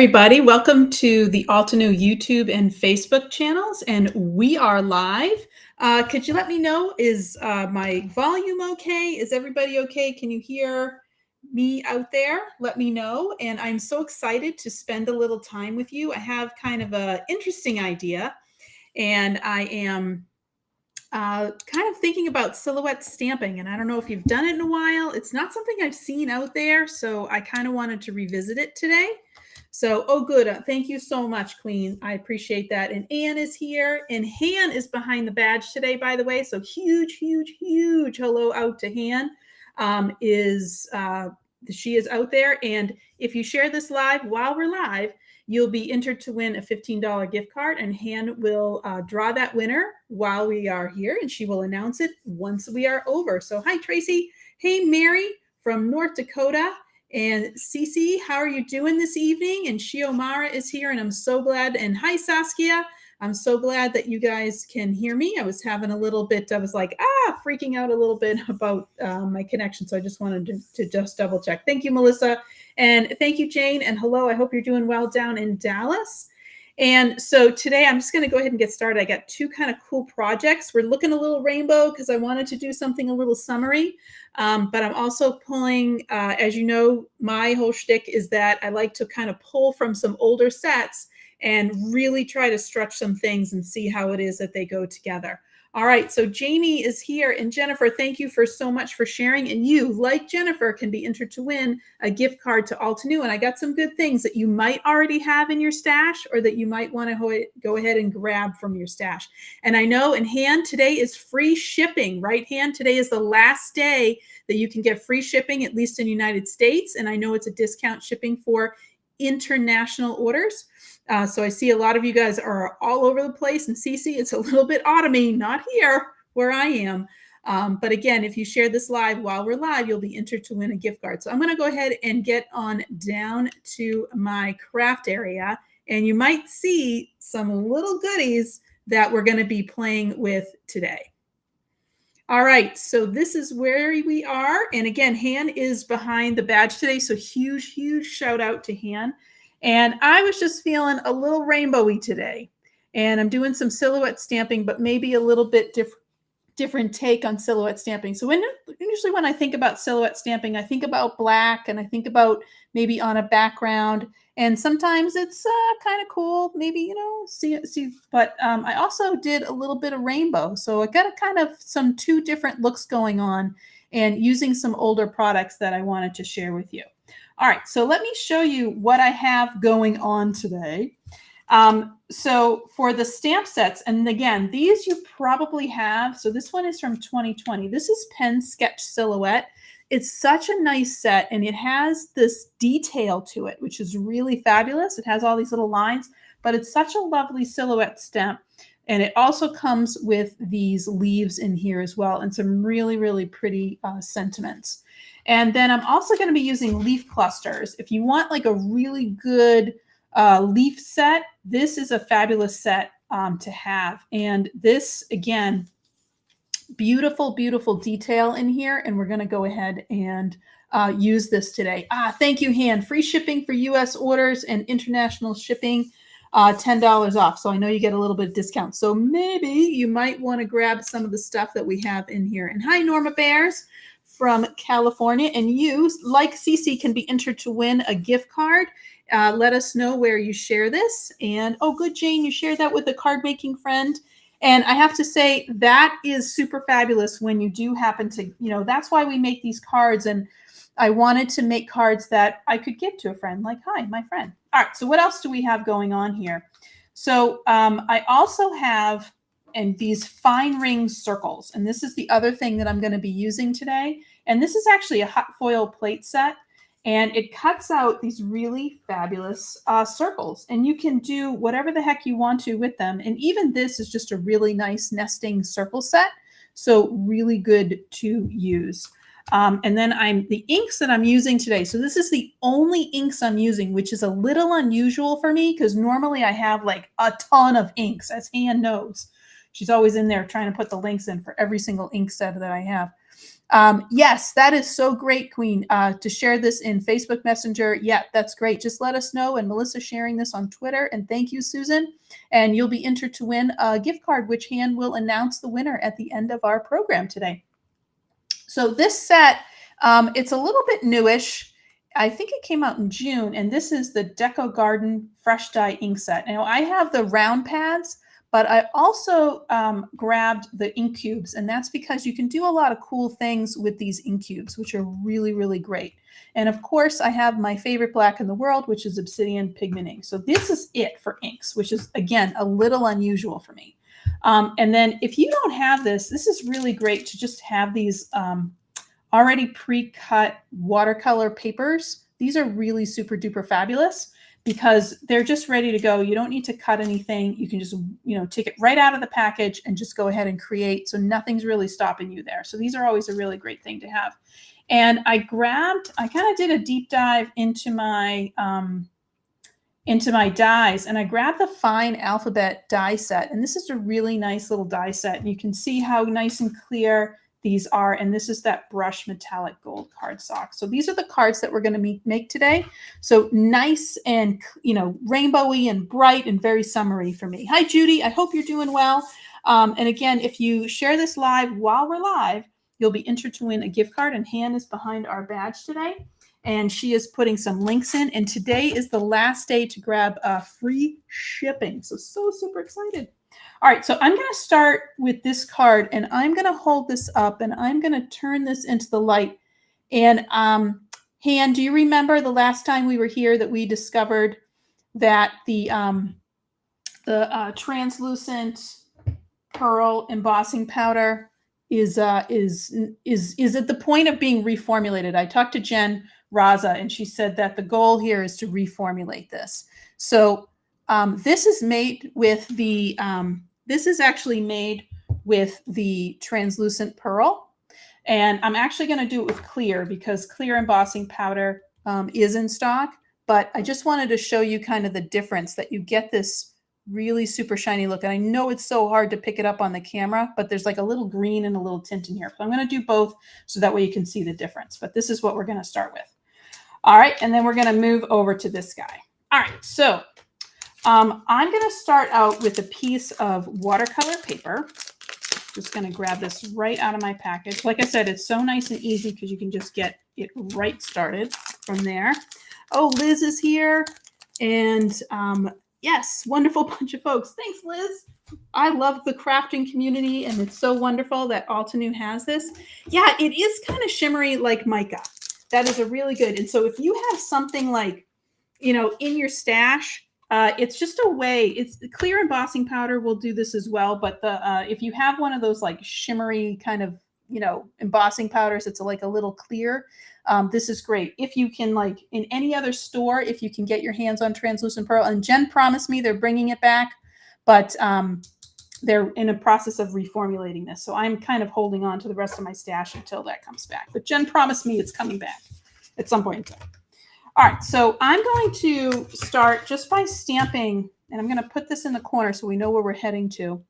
everybody. Welcome to the Altenew YouTube and Facebook channels, and we are live. Could you let me know, is my volume okay? Is everybody okay? Can you hear me out there? Let me know. And I'm so excited to spend a little time with you. I have kind of an interesting idea, and I am kind of thinking about silhouette stamping. And I don't know if you've done it in a while. It's not something I've seen out there, so I kind of wanted to revisit it today. So, oh, good. Thank you so much, Queen. I appreciate that. And Anne is here, and Han is behind the badge today, by the way. So, huge, huge, huge hello out to Han. She is out there, and if you share this live while we're live, you'll be entered to win a $15 gift card, and Han will draw that winner while we are here, and she will announce it once we are over. So, hi, Tracy. Hey, Mary from North Dakota. And Cece, how are you doing this evening? And Shiomara is here, and I'm so glad. And hi, Saskia. I'm so glad that you guys can hear me. I was having a little bit, I was like, freaking out a little bit about my connection. So I just wanted to just double check. Thank you, Melissa. And thank you, Jane. And hello, I hope you're doing well down in Dallas. And so today I'm just going to go ahead and get started. I got two kind of cool projects. We're looking a little rainbow because I wanted to do something a little summery. But I'm also pulling, as you know, my whole shtick is that I like to kind of pull from some older sets and really try to stretch some things and see how it is that they go together. All right, so Jamie is here, and Jennifer, thank you for so much for sharing. And you, like Jennifer, can be entered to win a gift card to Altenew. And I got some good things that you might already have in your stash, or that you might want to go ahead and grab from your stash. And I know in Han, today is free shipping, right, Han? Today is the last day that you can get free shipping, at least in the United States. And I know it's a discount shipping for international orders. So I see a lot of you guys are all over the place. And Cece, it's a little bit autumny, not here where I am. But again, if you share this live while we're live, you'll be entered to win a gift card. So I'm going to go ahead and get on down to my craft area. And you might see some little goodies that we're going to be playing with today. All right, so this is where we are. And again, Han is behind the badge today. So huge, huge shout out to Han. And I was just feeling a little rainbowy today. And I'm doing some silhouette stamping, but maybe a little bit different take on silhouette stamping. So usually when I think about silhouette stamping, I think about black, and I think about maybe on a background. And sometimes it's kind of cool, maybe, see. But I also did a little bit of rainbow. So I got a kind of some two different looks going on, and using some older products that I wanted to share with you. All right, so let me show you what I have going on today. So for the stamp sets, and again, these you probably have. So this one is from 2020. This is Pen Sketch Silhouette. It's such a nice set, and it has this detail to it, which is really fabulous. It has all these little lines, but it's such a lovely silhouette stamp. And it also comes with these leaves in here as well, and some really, really pretty sentiments. And then I'm also going to be using leaf clusters. If you want like a really good leaf set, this is a fabulous set to have. And this, again, beautiful, beautiful detail in here. And we're going to go ahead and use this today. Thank you, Han. Free shipping for U.S. orders and international shipping, $10 off. So I know you get a little bit of discount. So maybe you might want to grab some of the stuff that we have in here. And hi, Norma Bears from California. And you, like Cece, can be entered to win a gift card. Let us know where you share this. And oh, good, Jane, you shared that with a card making friend. And I have to say that is super fabulous when you do happen to, that's why we make these cards. And I wanted to make cards that I could give to a friend, like, hi, my friend. All right, so what else do we have going on here? So I also have these fine ring circles. And this is the other thing that I'm going to be using today. And this is actually a hot foil plate set. And it cuts out these really fabulous circles. And you can do whatever the heck you want to with them. And even this is just a really nice nesting circle set. So really good to use. And then the inks that I'm using today. So this is the only inks I'm using, which is a little unusual for me because normally I have like a ton of inks, as Anne knows. She's always in there trying to put the links in for every single ink set that I have. Yes, that is so great, Queen, to share this in Facebook Messenger. Yeah, that's great. Just let us know. And Melissa sharing this on Twitter. And thank you, Susan. And you'll be entered to win a gift card, which Han will announce the winner at the end of our program today. So this set, it's a little bit newish. I think it came out in June, and this is the Deco Garden Fresh Dye ink set. Now, I have the round pads, but I also grabbed the ink cubes, and that's because you can do a lot of cool things with these ink cubes, which are really, really great. And of course, I have my favorite black in the world, which is Obsidian Pigment ink. So this is it for inks, which is, again, a little unusual for me. And then if you don't have this, this is really great to just have these already pre-cut watercolor papers. These are really super duper fabulous because they're just ready to go. You don't need to cut anything. You can just, take it right out of the package and just go ahead and create. So nothing's really stopping you there. So these are always a really great thing to have. And I kind of did a deep dive into my dies, and I grabbed the Fine Alphabet die set. And this is a really nice little die set. And you can see how nice and clear these are. And this is that brush metallic gold cardstock. So these are the cards that we're going to make today. So nice and, rainbowy and bright and very summery for me. Hi, Judy. I hope you're doing well. And again, if you share this live while we're live, you'll be entered to win a gift card. And Han is behind our badge today. And she is putting some links in. And today is the last day to grab free shipping. So super excited. All right, so I'm going to start with this card, and I'm going to hold this up, and I'm going to turn this into the light. And Han, do you remember the last time we were here that we discovered that the translucent pearl embossing powder is at the point of being reformulated? I talked to Jen Raza, and she said that the goal here is to reformulate this. So this is made with the this is actually made with the translucent pearl, and I'm actually going to do it with clear because clear embossing powder is in stock. But I just wanted to show you kind of the difference, that you get this really super shiny look. And I know it's so hard to pick it up on the camera, but there's like a little green and a little tint in here. So I'm going to do both so that way you can see the difference. But this is what we're going to start with. All right, and then we're going to move over to this guy. All right, so I'm going to start out with a piece of watercolor paper. Just going to grab this right out of my package. Like I said, it's so nice and easy because you can just get it right started from there. Oh, Liz is here. And yes, wonderful bunch of folks. Thanks, Liz. I love the crafting community, and it's so wonderful that Altenew has this. Yeah, it is kind of shimmery like mica. That is a really good. And so if you have something like, in your stash, it's just a way. It's clear embossing powder will do this as well. But if you have one of those like shimmery kind of, embossing powders, it's like a little clear. This is great. If you can, like in any other store, if you can get your hands on translucent pearl, and Jen promised me they're bringing it back, but they're in a process of reformulating this. So I'm kind of holding on to the rest of my stash until that comes back. But Jen promised me it's coming back at some point in time. All right, so I'm going to start just by stamping, and I'm going to put this in the corner so we know where we're heading to.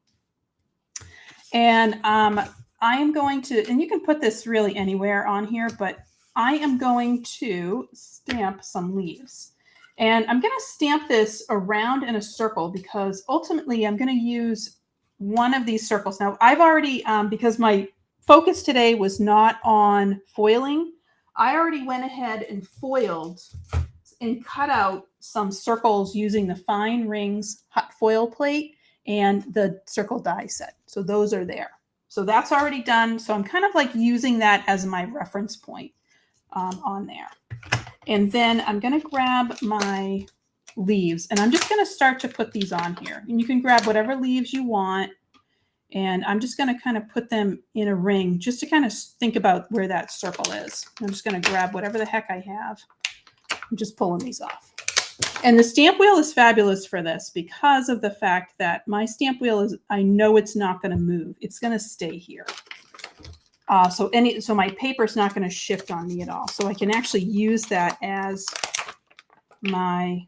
And I am going to, and you can put this really anywhere on here, but I am going to stamp some leaves. And I'm going to stamp this around in a circle because ultimately I'm going to use one of these circles. Now, I've already, because my focus today was not on foiling, I already went ahead and foiled and cut out some circles using the Fine Rings hot foil plate and the circle die set. So those are there. So that's already done. So I'm kind of like using that as my reference point on there. And then I'm going to grab my leaves, and I'm just going to start to put these on here. And you can grab whatever leaves you want. And I'm just going to kind of put them in a ring just to kind of think about where that circle is. I'm just going to grab whatever the heck I have. I'm just pulling these off. And the stamp wheel is fabulous for this because of the fact that my stamp wheel is, I know it's not going to move. It's going to stay here. So my paper's not going to shift on me at all. So I can actually use that as my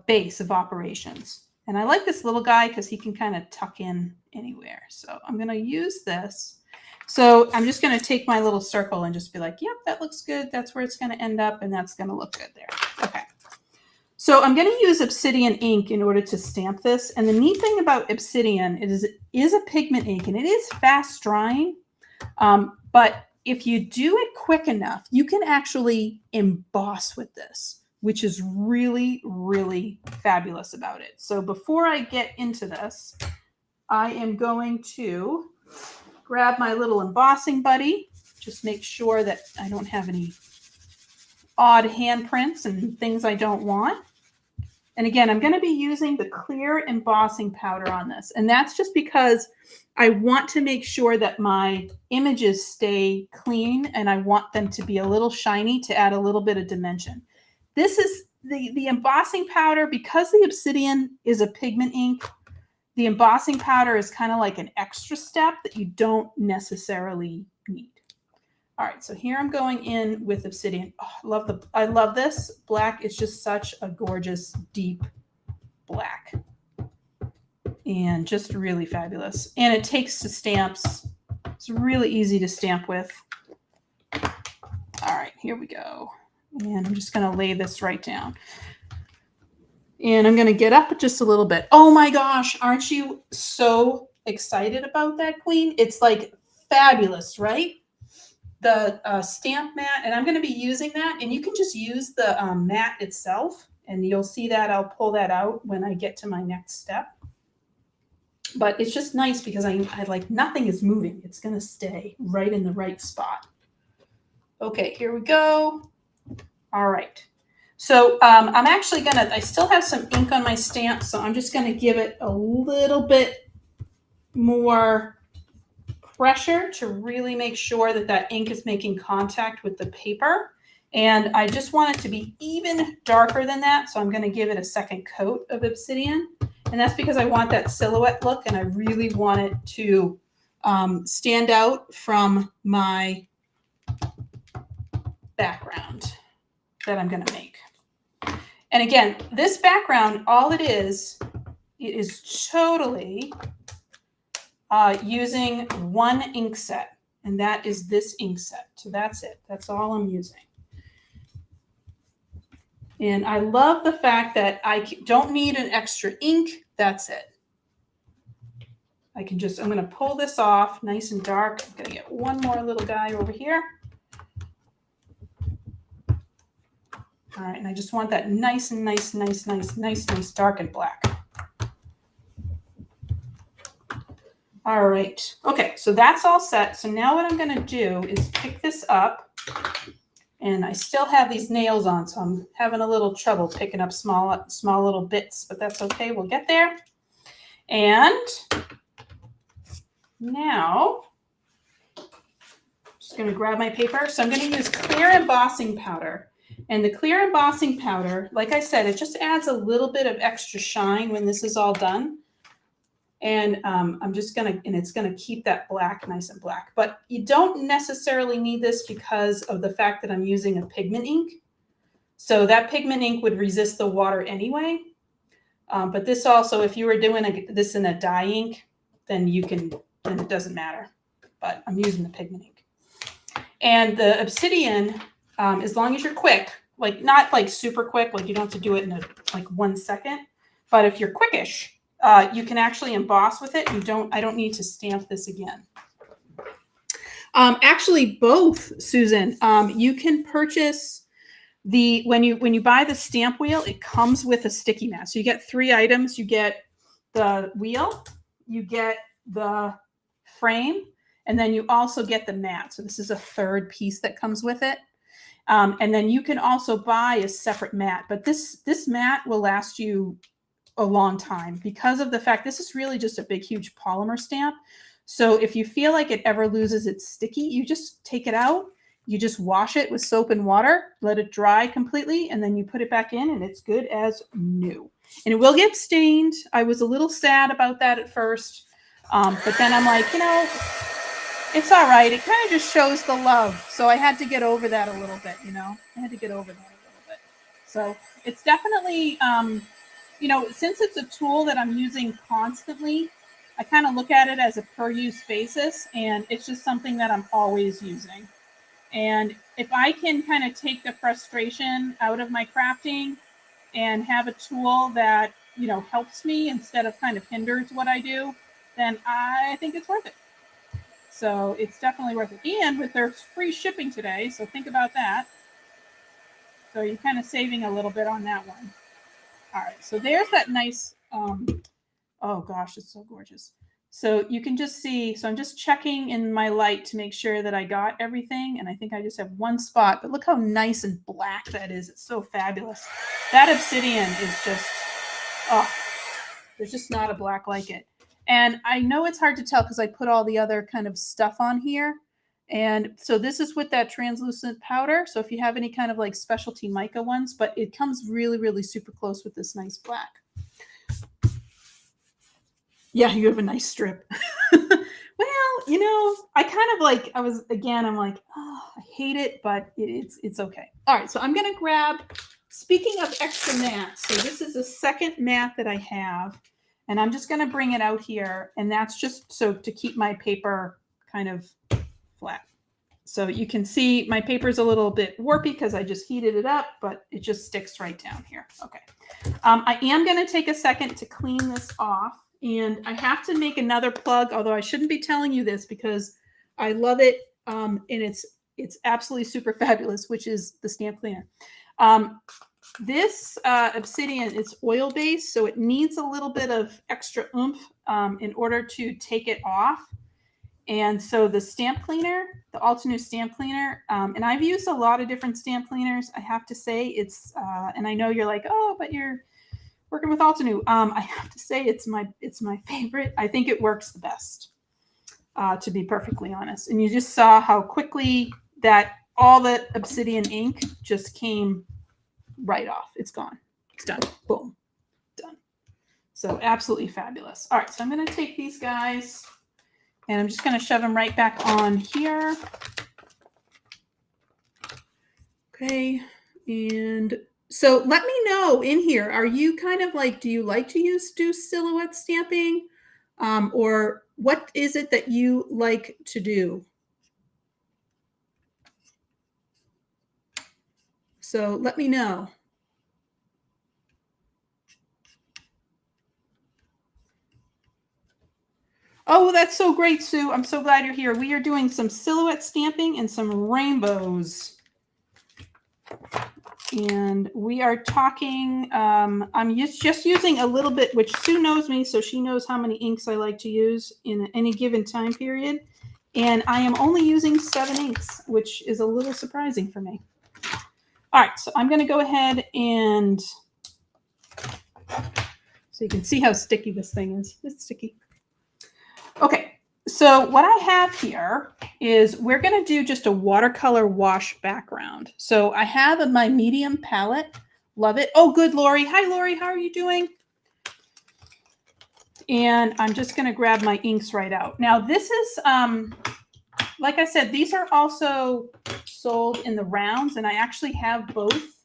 base of operations. And I like this little guy because he can kind of tuck in anywhere. So I'm going to use this So I'm just going to take my little circle and just be like, yep, that looks good. That's where it's going to end up, and that's going to look good there. Okay. So I'm going to use Obsidian ink in order to stamp this. And the neat thing about Obsidian is it is a pigment ink, and it is fast drying. But if you do it quick enough, you can actually emboss with this, which is really, really fabulous about it. So before I get into this, I am going to grab my little embossing buddy. Just make sure that I don't have any odd handprints and things I don't want. And again, I'm going to be using the clear embossing powder on this. And that's just because I want to make sure that my images stay clean, and I want them to be a little shiny to add a little bit of dimension. This is the embossing powder, because the Obsidian is a pigment ink. The embossing powder is kind of like an extra step that you don't necessarily need. All right, so here I'm going in with Obsidian. Oh, I love this black. It's just such a gorgeous, deep black. And just really fabulous. And it takes to stamps. It's really easy to stamp with. All right, here we go. And I'm just going to lay this right down. And I'm going to get up just a little bit. Oh my gosh, aren't you so excited about that, Queen? It's like fabulous, right? The stamp mat, and I'm going to be using that, and you can just use the mat itself, and you'll see that I'll pull that out when I get to my next step. But it's just nice because I like nothing is moving. It's going to stay right in the right spot. Okay, here we go. All right. So I'm actually going to, I still have some ink on my stamp, so I'm just going to give it a little bit more pressure to really make sure that that ink is making contact with the paper. And I just want it to be even darker than that, so I'm going to give it a second coat of Obsidian. And that's because I want that silhouette look, and I really want it to stand out from my background that I'm going to make. And again, this background, all it is totally using one ink set, and that is this ink set. So that's it. That's all I'm using. And I love the fact that I don't need an extra ink. That's it. I'm going to pull this off nice and dark. I'm going to get one more little guy over here. All right, and I just want that nice dark and black. All right. Okay, so that's all set. So now what I'm going to do is pick this up, and I still have these nails on, so I'm having a little trouble picking up small little bits, but that's okay. We'll get there. And now I'm just going to grab my paper. So I'm going to use clear embossing powder. And the clear embossing powder, like I said, it just adds a little bit of extra shine when this is all done. And I'm just going to, and it's going to keep that black nice and black. But you don't necessarily need this because of the fact that I'm using a pigment ink. So that pigment ink would resist the water anyway. But this also, if you were doing this in a dye ink, then then it doesn't matter. But I'm using the pigment ink. And the Obsidian, as long as you're quick, like not like super quick, like you don't have to do it in like 1 second. But if you're quickish, you can actually emboss with it. I don't need to stamp this again. Actually, both, Susan. You can purchase when you buy the stamp wheel, it comes with a sticky mat. So you get 3 items. You get the wheel, you get the frame, and then you also get the mat. So this is a 3rd piece that comes with it. And then you can also buy a separate mat. But this mat will last you a long time because of the fact this is really just a big, huge polymer stamp. So if you feel like it ever loses its sticky, you just take it out. You just wash it with soap and water, let it dry completely, and then you put it back in, and it's good as new. And it will get stained. I was a little sad about that at first. But then I'm like, it's all right. It kind of just shows the love. So I had to get over that a little bit, I had to get over that a little bit. So it's definitely, since it's a tool that I'm using constantly, I kind of look at it as a per use basis, and it's just something that I'm always using. And if I can kind of take the frustration out of my crafting and have a tool that, you know, helps me instead of kind of hinders what I do, then I think it's worth it. So it's definitely worth it. And with their free shipping today, so think about that. So you're kind of saving a little bit on that one. All right, so there's that nice, oh gosh, it's so gorgeous. So you can just see, so I'm just checking in my light to make sure that I got everything. And I think I just have one spot, but look how nice and black that is. It's so fabulous. That obsidian is just, oh, there's just not a black like it. And I know it's hard to tell because I put all the other kind of stuff on here. And so this is with that translucent powder. So if you have any kind of like specialty mica ones, but it comes really, really super close with this nice black. Yeah, you have a nice strip. Well, you know, I kind of like, I'm like, oh, I hate it, but it's okay. All right, so I'm going to grab, speaking of extra mats, so this is the second mat that I have, and I'm just going to bring it out here, and that's just so to keep my paper kind of flat. So you can see my paper is a little bit warpy because I just heated it up, but it just sticks right down here. Okay. I am going to take a second to clean this off. And I have to make another plug, although I shouldn't be telling you this because I love it. And it's absolutely super fabulous, which is the stamp cleaner. This obsidian is oil-based, so it needs a little bit of extra oomph in order to take it off. And so the stamp cleaner, the Altenew stamp cleaner, and I've used a lot of different stamp cleaners. I have to say it's, and I know you're like, oh, but you're working with Altenew. I have to say it's my favorite. I think it works the best, to be perfectly honest. And you just saw how quickly that all the obsidian ink just came right off. It's gone. It's done. Boom. Done. So absolutely fabulous. All right, so I'm going to take these guys and I'm just going to shove them right back on here. Okay, and so let me know in here, are you kind of like, do you like to do silhouette stamping? Or what is it that you like to do? So let me know. Oh, that's so great, Sue. I'm so glad you're here. We are doing some silhouette stamping and some rainbows. And we are talking, I'm just using a little bit, which Sue knows me, so she knows how many inks I like to use in any given time period. And I am only using 7 inks, which is a little surprising for me. All right, so I'm going to go ahead and, so you can see how sticky this thing is. It's sticky. Okay, so what I have here is we're going to do just a watercolor wash background. So I have my medium palette. Love it. Oh, good, Lori. Hi, Lori. How are you doing? And I'm just going to grab my inks right out. Now, this is, like I said, these are also sold in the rounds, and I actually have both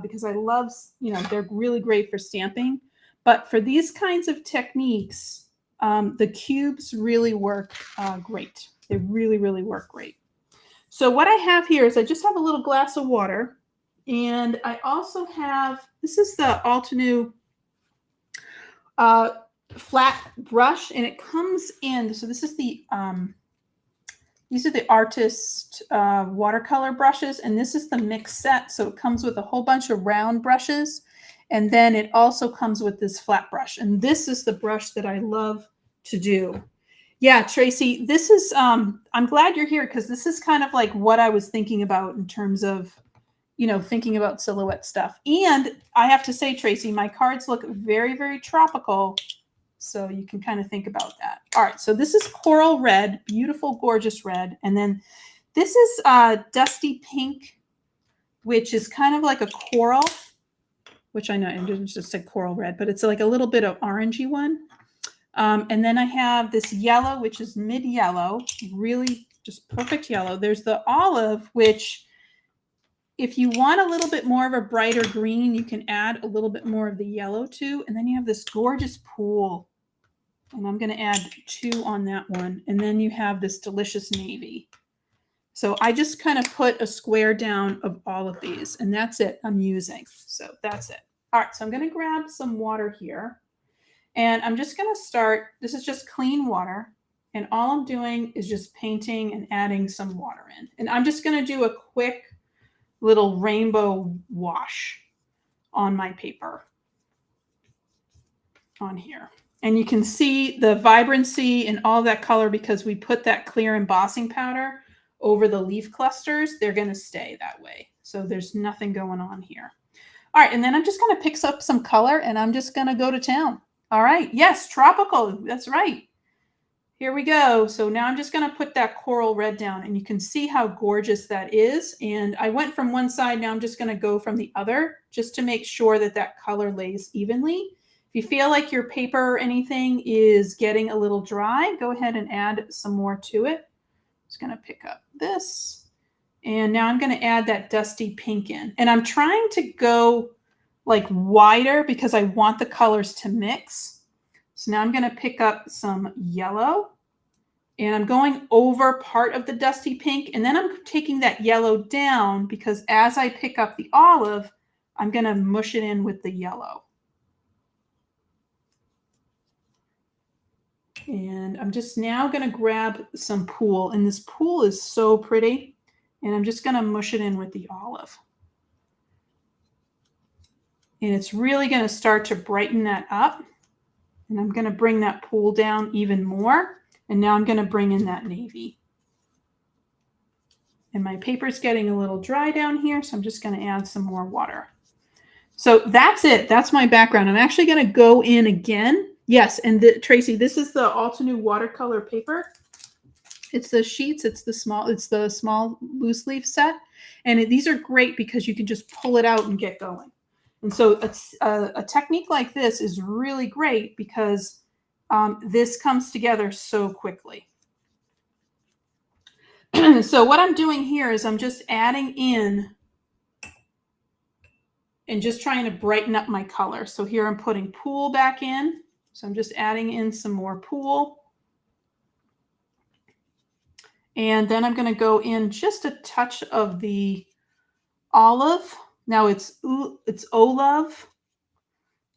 because I love, you know, they're really great for stamping. But for these kinds of techniques, the cubes really work great. They really, really work great. So what I have here is I just have a little glass of water, and I also have, this is the Altenew flat brush, and it comes in, so this is the, these are the artist watercolor brushes, and this is the mix set. So it comes with a whole bunch of round brushes, and then it also comes with this flat brush. And this is the brush that I love to do. Yeah, Tracy, this is, I'm glad you're here because this is kind of like what I was thinking about in terms of, you know, thinking about silhouette stuff. And I have to say, Tracy, my cards look very, very tropical. So you can kind of think about that. All right, so this is coral red, beautiful, gorgeous red. And then this is dusty pink, which is kind of like a coral, which I know I just said coral red, but it's like a little bit of orangey one. And then I have this yellow, which is mid-yellow, really just perfect yellow. There's the olive, which if you want a little bit more of a brighter green, you can add a little bit more of the yellow too. And then you have this gorgeous pool. And I'm going to add 2 on that one. And then you have this delicious navy. So I just kind of put a square down of all of these, and that's it I'm using. So that's it. All right, so I'm going to grab some water here. And I'm just going to start. This is just clean water. And all I'm doing is just painting and adding some water in. And I'm just going to do a quick little rainbow wash on my paper on here. And you can see the vibrancy and all that color because we put that clear embossing powder over the leaf clusters. They're going to stay that way. So there's nothing going on here. All right, and then I'm just going to pick up some color and I'm just going to go to town. All right, yes, tropical, that's right. Here we go. So now I'm just going to put that coral red down and you can see how gorgeous that is. And I went from one side, now I'm just going to go from the other just to make sure that that color lays evenly. If you feel like your paper or anything is getting a little dry, go ahead and add some more to it. Just going to pick up this. And now I'm going to add that dusty pink in. And I'm trying to go like wider because I want the colors to mix. So now I'm going to pick up some yellow and I'm going over part of the dusty pink. And then I'm taking that yellow down because as I pick up the olive, I'm going to mush it in with the yellow. And I'm just now going to grab some pool. And this pool is so pretty. And I'm just going to mush it in with the olive. And it's really going to start to brighten that up. And I'm going to bring that pool down even more. And now I'm going to bring in that navy. And my paper's getting a little dry down here, so I'm just going to add some more water. So that's it. That's my background. I'm actually going to go in again. Yes, and Tracy, this is the Altenew watercolor paper. It's the sheets. It's the small loose leaf set. And these are great because you can just pull it out and get going. And so a technique like this is really great because this comes together so quickly. So what I'm doing here is I'm just adding in and just trying to brighten up my color. So here I'm putting pool back in. So I'm just adding in some more pool. And then I'm going to go in just a touch of the olive. Now it's olive.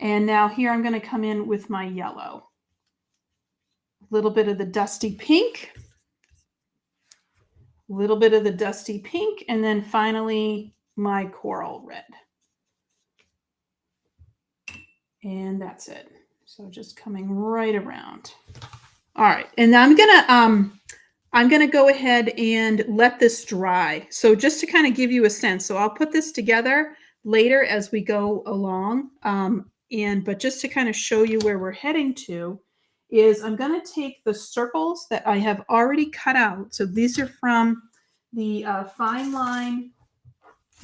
And now here I'm going to come in with my yellow. A little bit of the dusty pink. A little bit of the dusty pink. And then finally my coral red. And that's it. So just coming right around. All right. And I'm going to go ahead and let this dry. So just to kind of give you a sense. So I'll put this together later as we go along. But just to kind of show you where we're heading to is I'm going to take the circles that I have already cut out. So these are from the fine line,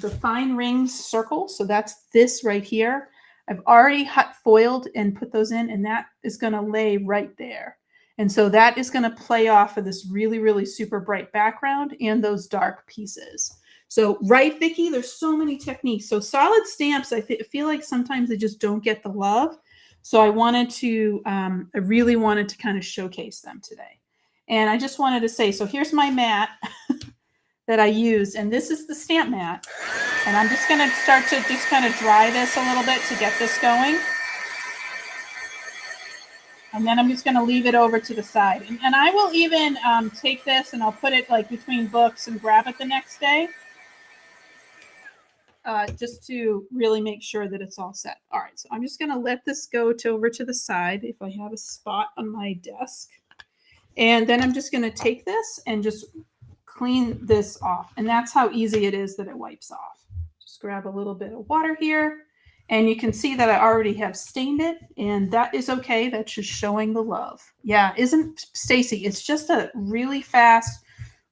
the fine rings circle. So that's this right here. I've already hot foiled and put those in, and that is going to lay right there. And so that is going to play off of this really, really super bright background and those dark pieces. So, right, Vicki, there's so many techniques. So solid stamps, I feel like sometimes they just don't get the love. So I really wanted to kind of showcase them today. And I just wanted to say, so here's my mat that I used, and this is the stamp mat. And I'm just going to start to just kind of dry this a little bit to get this going. And then I'm just going to leave it over to the side. And I will even take this and I'll put it like between books and grab it the next day. Just to really make sure that it's all set. All right, so I'm just going to let this go over to the side if I have a spot on my desk. And then I'm just going to take this and just clean this off. And that's how easy it is that it wipes off. Just grab a little bit of water here. And you can see that I already have stained it. And that is okay. That's just showing the love. Yeah, isn't Stacy? It's just a really fast,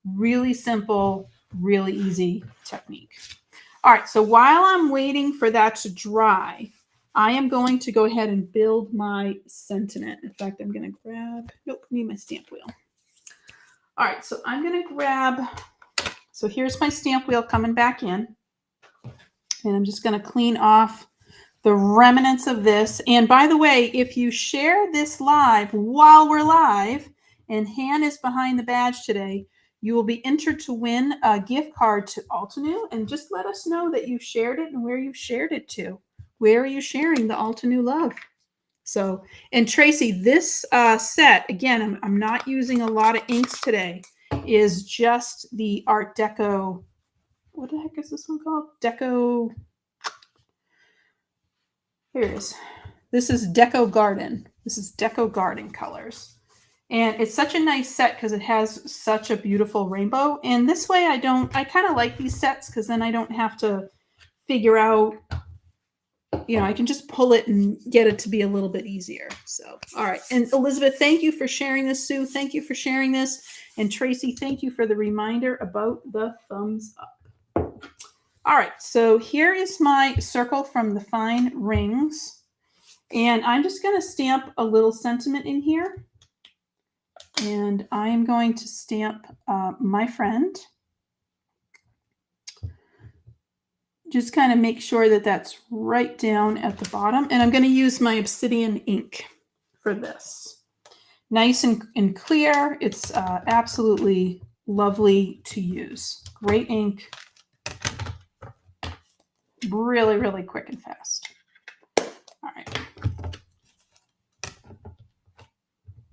really simple, really easy technique. All right, so while I'm waiting for that to dry, I am going to go ahead and build my sentiment. In fact, I'm going to grab, nope, I need my stamp wheel. All right, so I'm going to grab, so here's my stamp wheel coming back in. And I'm just going to clean off the remnants of this. And by the way, if you share this live while we're live, and Han is behind the badge today, you will be entered to win a gift card to Altenew. And just let us know that you shared it and where you shared it to. Where are you sharing the Altenew love? So, and Tracy, this set, again, I'm not using a lot of inks today, is just the Art Deco. What the heck is this one called? Deco. Here it is. This is Deco Garden. This is Deco Garden colors. And it's such a nice set because it has such a beautiful rainbow. And this way I kind of like these sets because then I don't have to figure out, I can just pull it and get it to be a little bit easier. So, all right. And Elizabeth, thank you for sharing this. Sue, thank you for sharing this. And Tracy, thank you for the reminder about the thumbs up. All right. So here is my circle from the Fine Rings. And I'm just going to stamp a little sentiment in here. And I'm going to stamp my friend. Just kind of make sure that that's right down at the bottom. And I'm going to use my Obsidian ink for this. Nice and clear. It's absolutely lovely to use. Great ink. Really, really quick and fast. All right.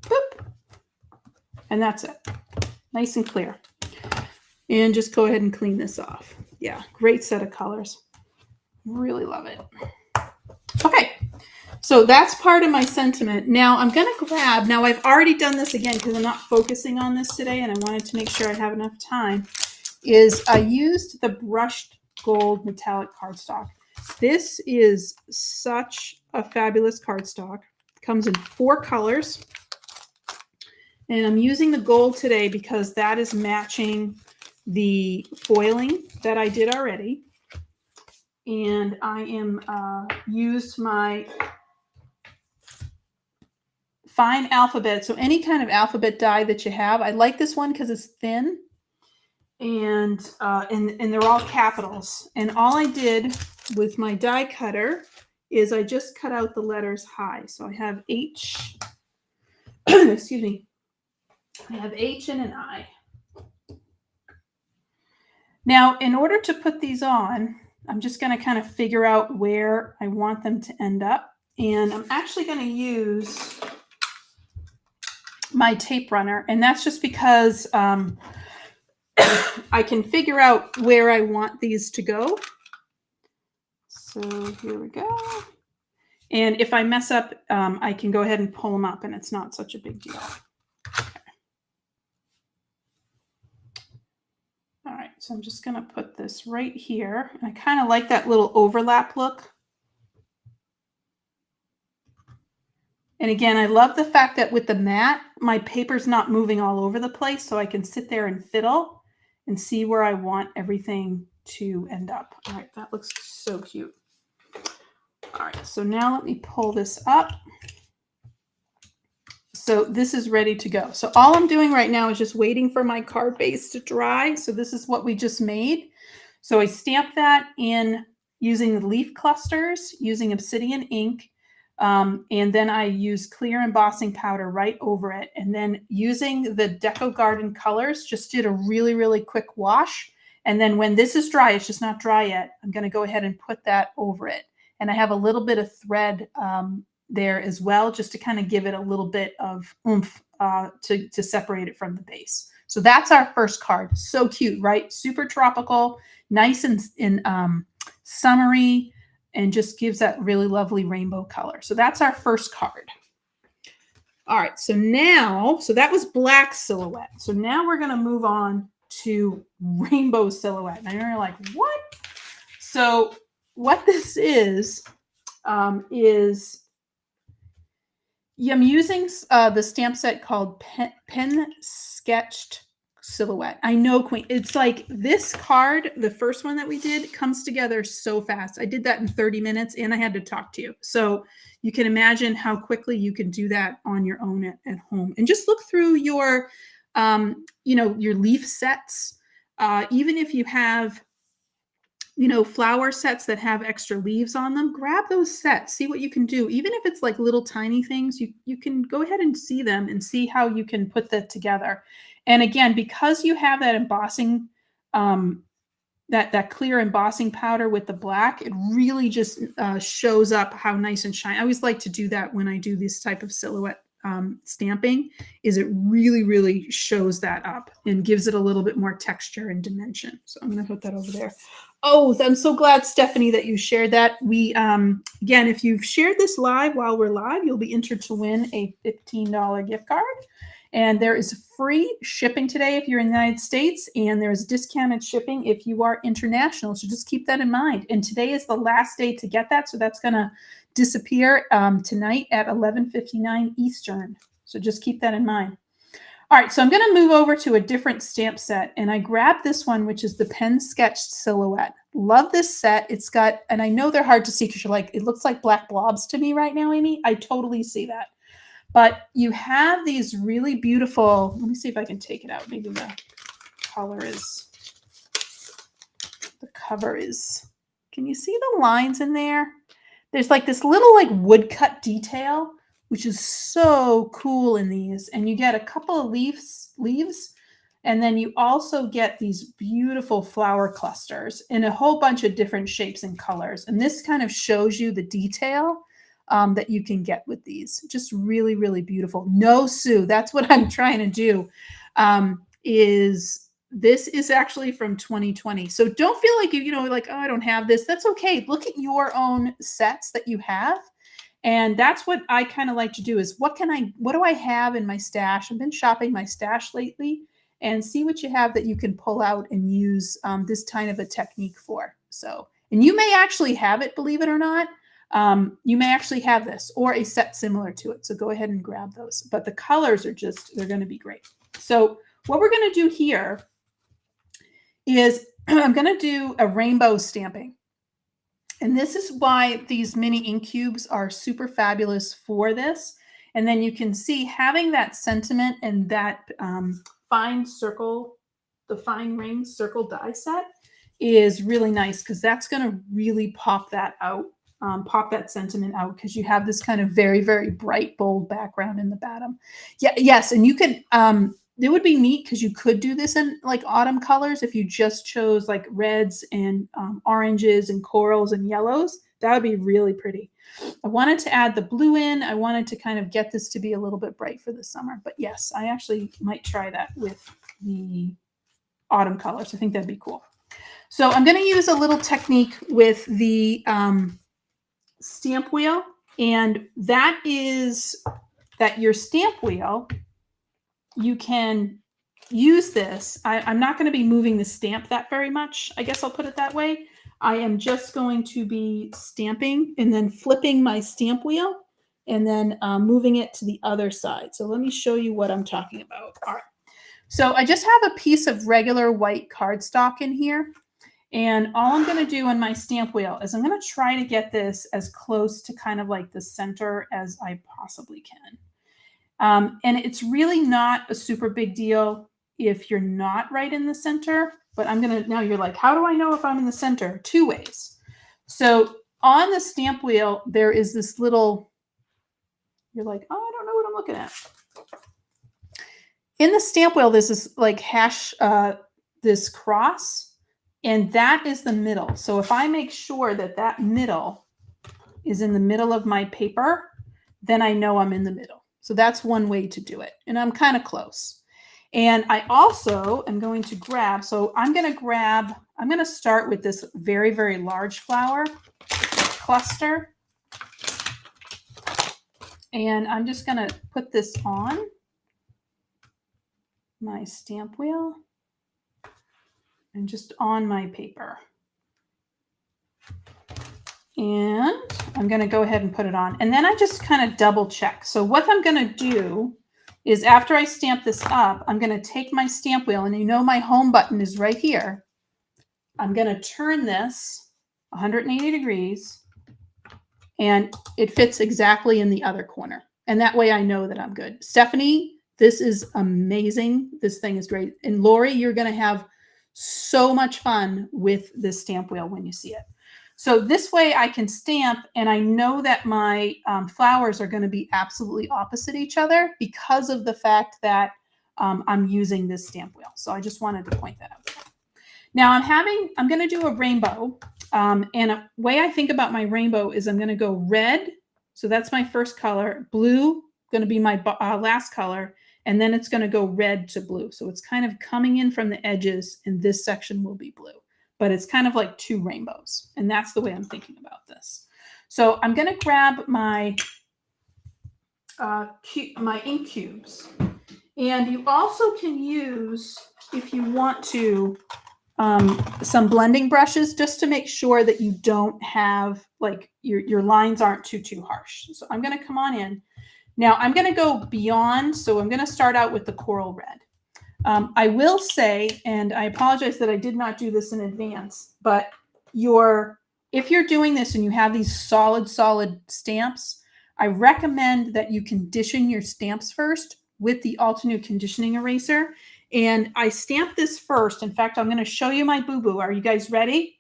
Boop. And that's it. Nice and clear. And just go ahead and clean this off. Yeah, great set of colors. Really love it. Okay, so that's part of my sentiment. Now I'm going to grab, now I've already done this again because I'm not focusing on this today and I wanted to make sure I have enough time, is I used the brushed gold metallic cardstock. This is such a fabulous cardstock. It comes in 4 colors. And I'm using the gold today because that is matching the foiling that I did already. And I am used my fine alphabet. So any kind of alphabet die that you have. I like this one because it's thin. And they're all capitals. And all I did with my die cutter is I just cut out the letters high. So I have H, excuse me. I have H and an I. Now, in order to put these on, I'm just going to kind of figure out where I want them to end up. And I'm actually going to use my tape runner. And that's just because I can figure out where I want these to go. So here we go. And if I mess up, I can go ahead and pull them up and it's not such a big deal. All right, so I'm just going to put this right here. And I kind of like that little overlap look. And again, I love the fact that with the mat, my paper's not moving all over the place, so I can sit there and fiddle and see where I want everything to end up. All right, that looks so cute. All right, so now let me pull this up. So this is ready to go. So all I'm doing right now is just waiting for my card base to dry. So this is what we just made. So I stamped that in using the leaf clusters, using Obsidian ink. And then I use clear embossing powder right over it. And then using the Deco Garden colors, just did a really, really quick wash. And then when this is dry, it's just not dry yet, I'm going to go ahead and put that over it. And I have a little bit of thread there as well, just to kind of give it a little bit of oomph to separate it from the base. So that's our first card. So cute, right? Super tropical, nice and summery, and just gives that really lovely rainbow color. So that's our first card. All right, so now, so that was black silhouette. So now we're going to move on to rainbow silhouette. And you're like, what? So what this is I'm using the stamp set called Pen Sketched Silhouette. I know, Queen. It's like this card, the first one that we did, comes together so fast. I did that in 30 minutes and I had to talk to you. So you can imagine how quickly you can do that on your own at home. And just look through your, your leaf sets. Even if you have flower sets that have extra leaves on them, grab those sets, see what you can do. Even if it's like little tiny things, you can go ahead and see them and see how you can put that together. And again, because you have that embossing, that clear embossing powder with the black, it really just shows up how nice and shiny. I always like to do that when I do this type of silhouette stamping, is it really, really shows that up and gives it a little bit more texture and dimension. So I'm going to put that over there. Oh, I'm so glad, Stephanie, that you shared that. We, again, if you've shared this live while we're live, you'll be entered to win a $15 gift card. And there is free shipping today if you're in the United States, and there's discounted shipping if you are international. So just keep that in mind. And today is the last day to get that. So that's going to disappear tonight at 11:59 Eastern. So just keep that in mind. All right, so I'm going to move over to a different stamp set, and I grabbed this one, which is the Pen Sketched Silhouette. Love this set. It's got, and I know they're hard to see because you're like, it looks like black blobs to me right now, Amy. I totally see that. But you have these really beautiful, let me see if I can take it out. Maybe the cover is, can you see the lines in there? There's like this little like woodcut detail, which is so cool in these. And you get a couple of leaves, and then you also get these beautiful flower clusters in a whole bunch of different shapes and colors. And this kind of shows you the detail that you can get with these. Just really, really beautiful. No, Sue, that's what I'm trying to do. This is actually from 2020. So don't feel like, like, oh, I don't have this. That's okay. Look at your own sets that you have. And that's what I kind of like to do is what do I have in my stash? I've been shopping my stash lately, and see what you have that you can pull out and use this kind of a technique for. So, and you may actually have it, believe it or not. You may actually have this or a set similar to it. So go ahead and grab those. But the colors are they're going to be great. So what we're going to do here is I'm going to do a rainbow stamping. And this is why these mini ink cubes are super fabulous for this. And then you can see having that sentiment and that fine circle, the fine ring circle die set is really nice because that's going to really pop that out. Pop that sentiment out because you have this kind of very, very bright, bold background in the bottom. Yeah, yes, and you could, it would be neat because you could do this in like autumn colors if you just chose like reds and oranges and corals and yellows. That would be really pretty. I wanted to add the blue in. I wanted to kind of get this to be a little bit bright for the summer. But yes, I actually might try that with the autumn colors. I think that'd be cool. So I'm going to use a little technique with the stamp wheel, and that is that your stamp wheel, you can use this. I'm not going to be moving the stamp that very much. I guess I'll put it that way. I am just going to be stamping and then flipping my stamp wheel and then moving it to the other side. So let me show you what I'm talking about. All right. So I just have a piece of regular white cardstock in here. And all I'm going to do on my stamp wheel is I'm going to try to get this as close to kind of like the center as I possibly can. And it's really not a super big deal if you're not right in the center. But I'm going to, now you're like, how do I know if I'm in the center? Two ways. So on the stamp wheel, there is this little, you're like, oh, I don't know what I'm looking at. In the stamp wheel, this is like hash, this cross. And that is the middle. So if I make sure that that middle is in the middle of my paper, then I know I'm in the middle. So that's one way to do it. And I'm kind of close. And I also am going to grab, so I'm going to start with this very, very large flower cluster. And I'm just going to put this on my stamp wheel. And just on my paper. And I'm going to go ahead and put it on. And then I just kind of double check. So what I'm going to do is after I stamp this up, I'm going to take my stamp wheel, and you know my home button is right here. I'm going to turn this 180 degrees, and it fits exactly in the other corner. And that way I know that I'm good. Stephanie, this is amazing. This thing is great. And Lori, you're going to have So much fun with this stamp wheel when you see it. So this way I can stamp and I know that my flowers are going to be absolutely opposite each other because of the fact that I'm using this stamp wheel. So I just wanted to point that out. Now I'm going to do a rainbow. And a way I think about my rainbow is I'm going to go red. So that's my first color. Blue, going to be my last color. And then it's going to go red to blue. So it's kind of coming in from the edges and this section will be blue. But it's kind of like two rainbows. And that's the way I'm thinking about this. So I'm going to grab my ink cubes. And you also can use, if you want to, some blending brushes just to make sure that you don't have, like, your lines aren't too harsh. So I'm going to come on in. Now I'm going to go beyond. So I'm going to start out with the coral red. I will say, and I apologize that I did not do this in advance, but if you're doing this and you have these solid stamps, I recommend that you condition your stamps first with the Altenew conditioning eraser. And I stamped this first. In fact, I'm going to show you my boo-boo. Are you guys ready?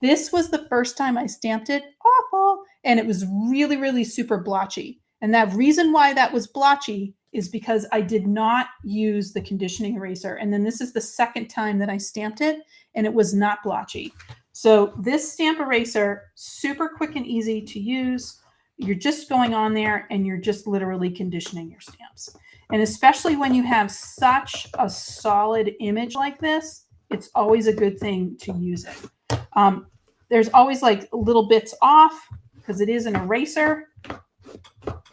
This was the first time I stamped it. Awful. And it was really, really super blotchy. And that reason why that was blotchy is because I did not use the conditioning eraser. And then this is the second time that I stamped it and it was not blotchy. So this stamp eraser, super quick and easy to use. You're just going on there and you're just literally conditioning your stamps. And especially when you have such a solid image like this, it's always a good thing to use it. There's always like little bits off because it is an eraser.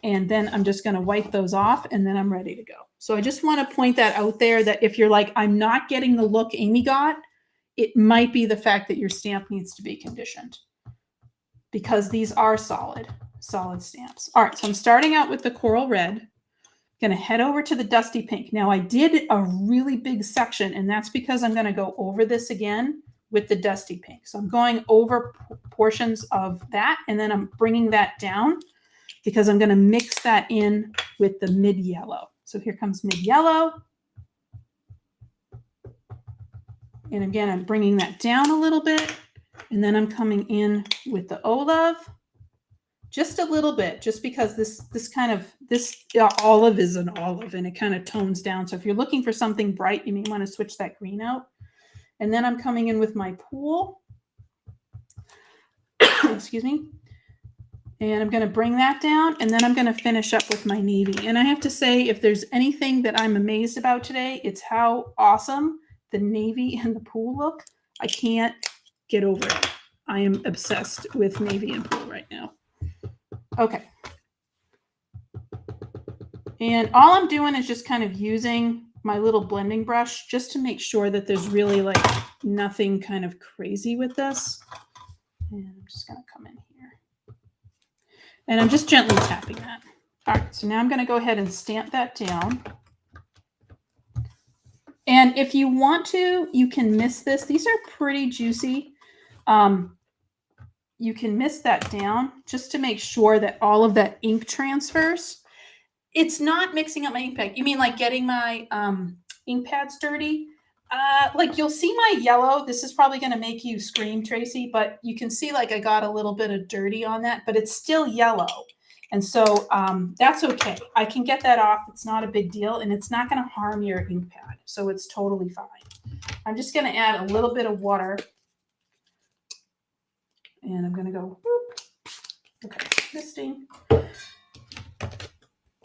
And then I'm just going to wipe those off and then I'm ready to go. So I just want to point that out there, that if you're like, I'm not getting the look Amy got, it might be the fact that your stamp needs to be conditioned because these are solid stamps. All right, so I'm starting out with the coral red. Going to head over to the dusty pink. Now I did a really big section and that's because I'm going to go over this again with the dusty pink. So I'm going over portions of that and then I'm bringing that down because I'm going to mix that in with the mid yellow. So here comes mid yellow. And again, I'm bringing that down a little bit and then I'm coming in with the olive. Just a little bit, just because this olive is an olive and it kind of tones down. So if you're looking for something bright, you may want to switch that green out. And then I'm coming in with my pool. Excuse me. And I'm going to bring that down and then I'm going to finish up with my navy. And I have to say, if there's anything that I'm amazed about today, it's how awesome the navy and the pool look. I can't get over it. I am obsessed with navy and pool right now. Okay. And all I'm doing is just kind of using my little blending brush just to make sure that there's really like nothing kind of crazy with this. And I'm just going to come in here. And I'm just gently tapping that. All right, so now I'm going to go ahead and stamp that down. And if you want to, you can mist this. These are pretty juicy. You can mist that down just to make sure that all of that ink transfers. It's not mixing up my ink pad. You mean like getting my ink pads dirty? Like you'll see my yellow. This is probably going to make you scream, Tracy, but you can see like I got a little bit of dirty on that, but it's still yellow. And so that's okay. I can get that off. It's not a big deal and it's not going to harm your ink pad. So it's totally fine. I'm just going to add a little bit of water. And I'm going to go, whoop. Okay, misting.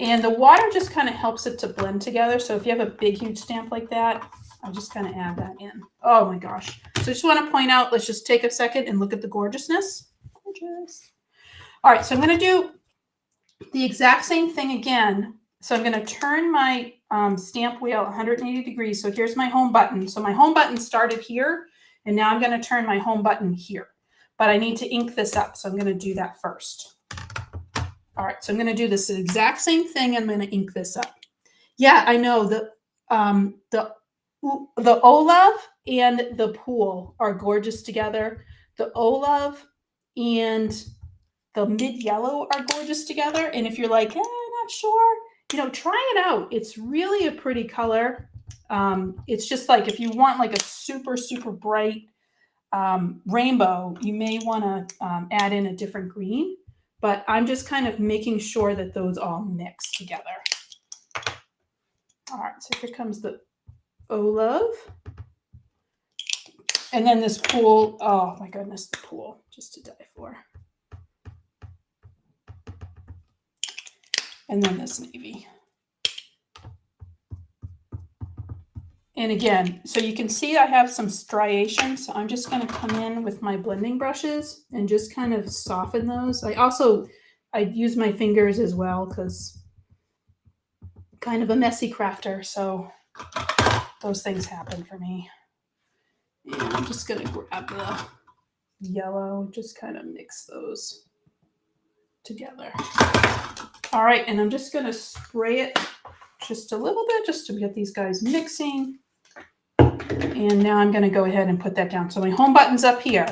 And the water just kind of helps it to blend together. So if you have a big, huge stamp like that, I'll just kind of add that in. Oh my gosh. So I just want to point out, let's just take a second and look at the gorgeousness. Gorgeous. All right, so I'm going to do the exact same thing again. So I'm going to turn my stamp wheel 180 degrees. So here's my home button. So my home button started here, and now I'm going to turn my home button here. But I need to ink this up, so I'm going to do that first. All right, so I'm going to do this exact same thing. I'm going to ink this up. Yeah, I know the olive and the pool are gorgeous together. The olive and the mid yellow are gorgeous together. And if you're like, I'm not sure, try it out. It's really a pretty color. It's just like if you want like a super, super bright rainbow, you may want to add in a different green, but I'm just kind of making sure that those all mix together. All right, so here comes the olive. And then this pool, oh my goodness, the pool, just to die for. And then this navy. And again, so you can see I have some striations. So I'm just going to come in with my blending brushes and just kind of soften those. I use my fingers as well because I'm kind of a messy crafter. So those things happen for me. And I'm just going to grab the yellow, just kind of mix those together. All right, and I'm just going to spray it just a little bit just to get these guys mixing. And now I'm going to go ahead and put that down. So my home button's up here.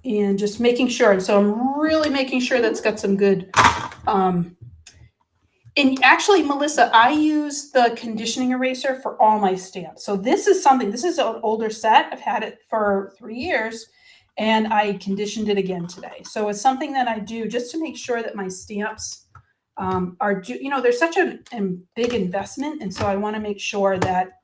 And just making sure. And so I'm really making sure that's got some good. And actually, Melissa, I use the conditioning eraser for all my stamps. So this is an older set. I've had it for 3 years. And I conditioned it again today. So it's something that I do just to make sure that my stamps are, there's such a big investment. And so I want to make sure that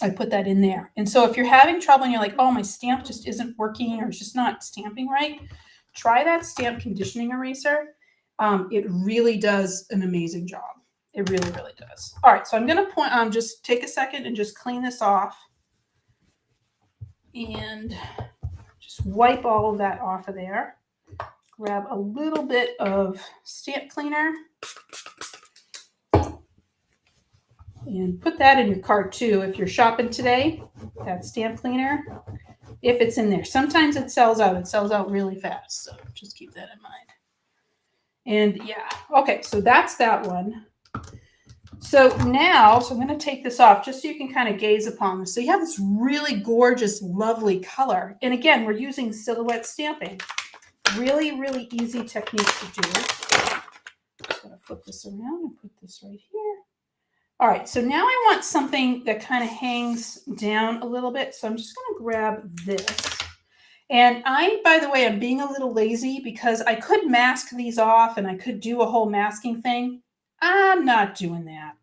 I put that in there. And so if you're having trouble and you're like, oh, my stamp just isn't working or it's just not stamping right, try that stamp conditioning eraser. It really does an amazing job. It really, really does. All right, so I'm going to just take a second and just clean this off. And just wipe all of that off of there. Grab a little bit of stamp cleaner and put that in your cart too. If you're shopping today, that stamp cleaner, if it's in there. Sometimes it sells out. It sells out really fast. So just keep that in mind. And yeah, okay, so that's that one. So now, I'm going to take this off just so you can kind of gaze upon this. So you have this really gorgeous, lovely color. And again, we're using silhouette stamping. Really, really easy technique to do. I'm just going to flip this around and put this right here. All right, so now I want something that kind of hangs down a little bit. So I'm just going to grab this. And by the way, I'm being a little lazy because I could mask these off and I could do a whole masking thing. I'm not doing that.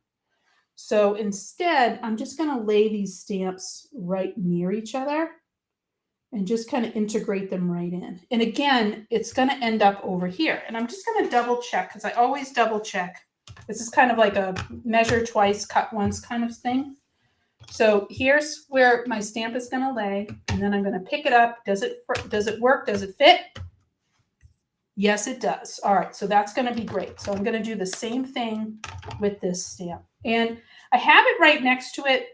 So instead, I'm just going to lay these stamps right near each other and just kind of integrate them right in. And again, it's going to end up over here. And I'm just going to double check because I always double check. This is kind of like a measure twice, cut once kind of thing. So here's where my stamp is going to lay. And then I'm going to pick it up. Does it work? Does it fit? Yes, it does. All right, so that's going to be great. So I'm going to do the same thing with this stamp. And I have it right next to it.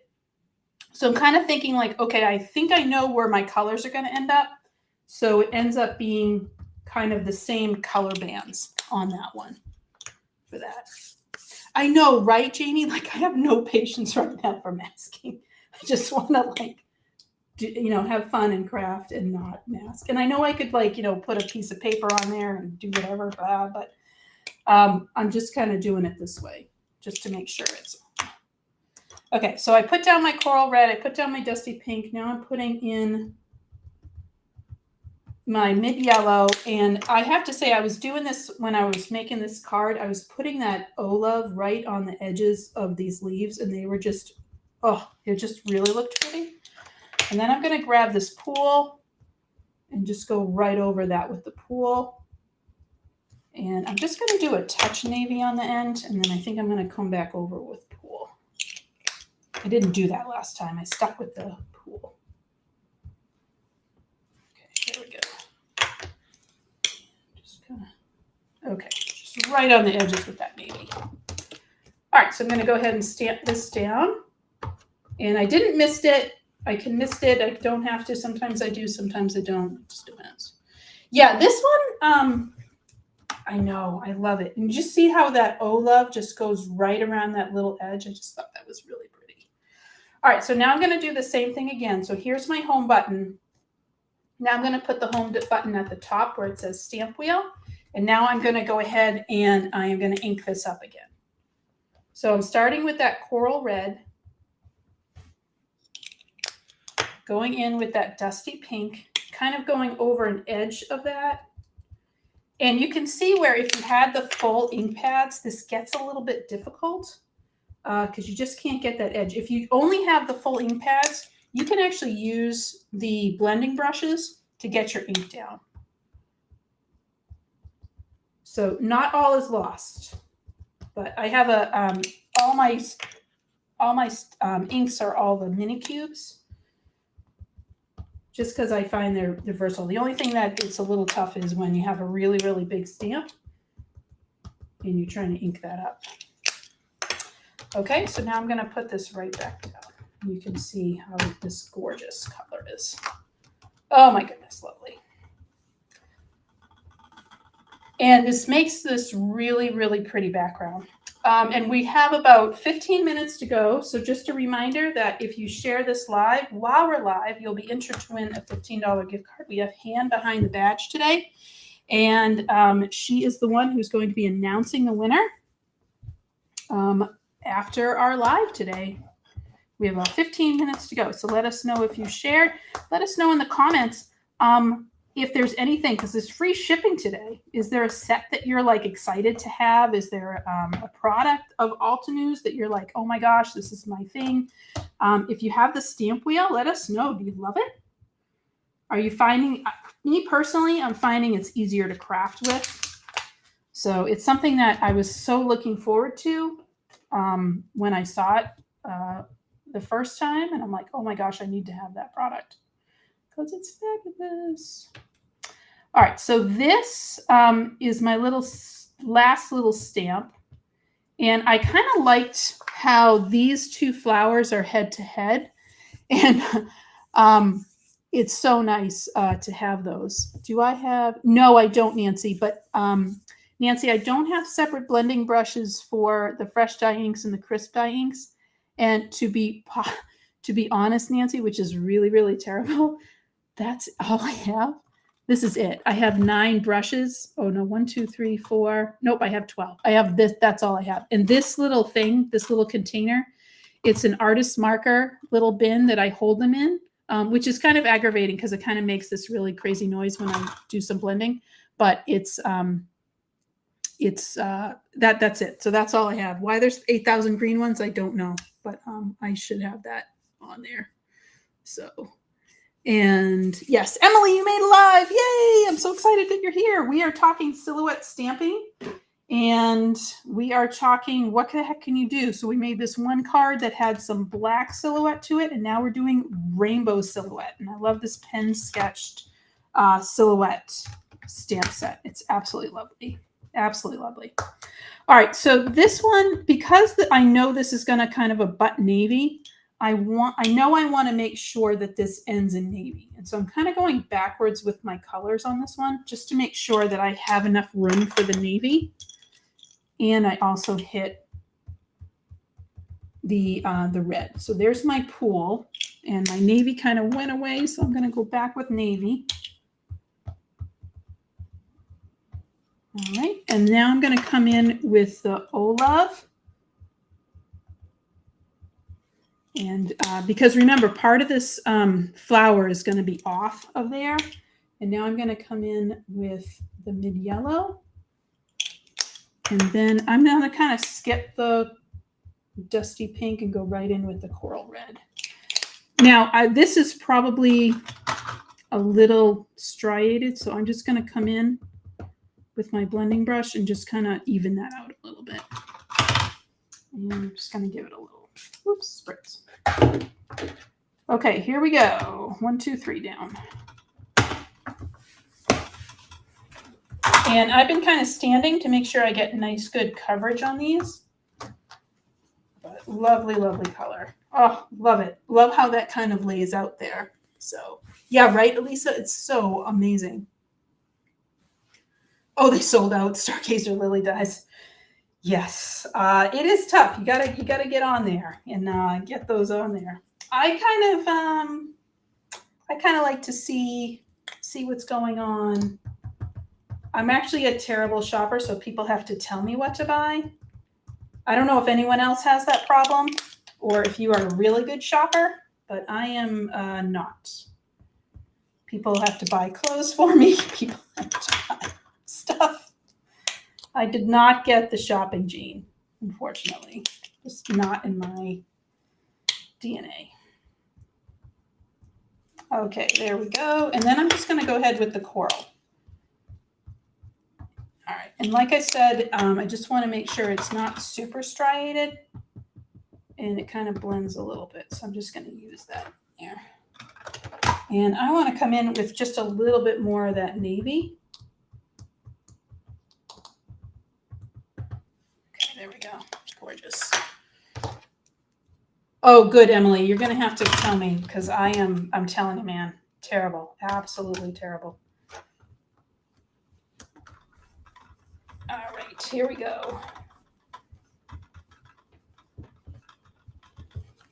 So I'm kind of thinking like, okay, I think I know where my colors are going to end up. So it ends up being kind of the same color bands on that one for that. I know, right, Jamie? Like I have no patience right now for masking. I just want to have fun and craft and not mask. And I know I could put a piece of paper on there and do whatever, but I'm just kind of doing it this way just to make sure it's okay. So I put down my coral red. I put down my dusty pink. Now I'm putting in my mid yellow. And I have to say, I was doing this when I was making this card. I was putting that olive right on the edges of these leaves, and they were just, it just really looked pretty. And then I'm going to grab this pool and just go right over that with the pool. And I'm just going to do a touch navy on the end. And then I think I'm going to come back over with pool. I didn't do that last time. I stuck with the pool. Okay, there we go. Just right on the edges with that navy. All right, so I'm going to go ahead and stamp this down. And I didn't mist it. I can mist it. I don't have to. Sometimes I do. Sometimes I don't. It just depends. Yeah, this one, I know. I love it. And you just see how that olive just goes right around that little edge. I just thought that was really pretty. All right, so now I'm going to do the same thing again. So here's my home button. Now I'm going to put the home button at the top where it says stamp wheel. And now I'm going to go ahead and I am going to ink this up again. So I'm starting with that coral red, going in with that dusty pink, kind of going over an edge of that. And you can see where if you had the full ink pads, this gets a little bit difficult because you just can't get that edge. If you only have the full ink pads, you can actually use the blending brushes to get your ink down. So not all is lost, but I have a all my inks are all the mini cubes, just because I find they're versatile. The only thing that it's a little tough is when you have a really, really big stamp and you're trying to ink that up. Okay, so now I'm going to put this right back down. You can see how this gorgeous color is. Oh my goodness, lovely. And this makes this really, really pretty background. And we have about 15 minutes to go. So just a reminder that if you share this live, while we're live, you'll be entered to win a $15 gift card. We have Han behind the badge today. And she is the one who's going to be announcing the winner after our live today. We have about 15 minutes to go. So let us know if you shared. Let us know in the comments if there's anything, because there's free shipping today. Is there a set that you're like excited to have? Is there a product of Altenews that you're like, oh my gosh, this is my thing? If you have the stamp wheel, let us know. Do you love it? Are you finding, me personally, I'm finding it's easier to craft with. So it's something that I was so looking forward to when I saw it the first time. And I'm like, oh my gosh, I need to have that product because it's fabulous. All right, so this is my last little stamp. And I kind of liked how these two flowers are head to head. And it's so nice to have those. Do I have? No, I don't, Nancy. But Nancy, I don't have separate blending brushes for the fresh dye inks and the crisp dye inks. And to be honest, Nancy, which is really, really terrible, that's all I have. This is it. I have 9 brushes. Oh no, 1, 2, 3, 4. Nope, I have 12. I have this. That's all I have. And this little thing, this little container, it's an artist marker little bin that I hold them in, which is kind of aggravating because it kind of makes this really crazy noise when I do some blending. But that's it. So that's all I have. Why there's 8,000 green ones, I don't know, but I should have that on there. So. And yes, Emily, you made it live. Yay. I'm so excited that you're here. We are talking silhouette stamping and we are talking, what the heck can you do? So we made this one card that had some black silhouette to it. And now we're doing rainbow silhouette. And I love this pen sketched silhouette stamp set. It's absolutely lovely. Absolutely lovely. All right. So this one, because I know this is going to kind of a butt navy, I know I want to make sure that this ends in navy. And so I'm kind of going backwards with my colors on this one, just to make sure that I have enough room for the navy. And I also hit the red. So there's my pool, and my navy kind of went away. So I'm going to go back with navy. All right. And now I'm going to come in with the Olaf. And because remember, part of this flower is going to be off of there. And now I'm going to come in with the mid yellow. And then I'm going to kind of skip the dusty pink and go right in with the coral red. Now, this is probably a little striated, so I'm just going to come in with my blending brush and just kind of even that out a little bit. And I'm just going to give it a little, whoops, spritz. Okay, here we go. 1, 2, 3 down. And I've been kind of standing to make sure I get nice, good coverage on these. But lovely, lovely color. Oh, love it. Love how that kind of lays out there. So, yeah, right, Elisa? It's so amazing. Oh, they sold out. Stargazer Lily dies. Yes, it is tough. You gotta get on there and get those on there. I kind of like to see what's going on. I'm actually a terrible shopper, so people have to tell me what to buy. I don't know if anyone else has that problem or if you are a really good shopper, but I am not. People have to buy clothes for me. People have to buy stuff. I did not get the shopping gene, unfortunately. Just not in my DNA. Okay, there we go. And then I'm just going to go ahead with the coral. All right, and like I said, I just want to make sure it's not super striated and it kind of blends a little bit. So I'm just going to use that there. And I want to come in with just a little bit more of that navy. Okay, there we go. Gorgeous. Oh, good, Emily. You're going to have to tell me because I'm telling you, man, terrible. Absolutely terrible. All right, here we go.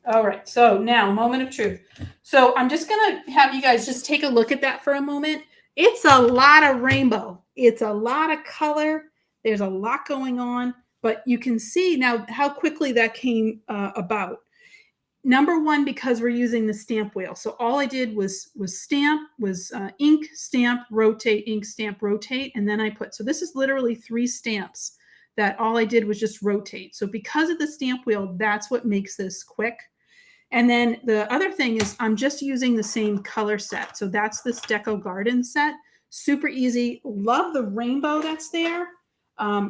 All right, so now moment of truth. So I'm just going to have you guys just take a look at that for a moment. It's a lot of rainbow. It's a lot of color. There's a lot going on, but you can see now how quickly that came about. Number one, because we're using the stamp wheel. So all I did was ink, stamp, rotate, ink, stamp, rotate. And then I put, so this is literally 3 stamps that all I did was just rotate. So because of the stamp wheel, that's what makes this quick. And then the other thing is I'm just using the same color set. So that's this Deco Garden set. Super easy. Love the rainbow that's there.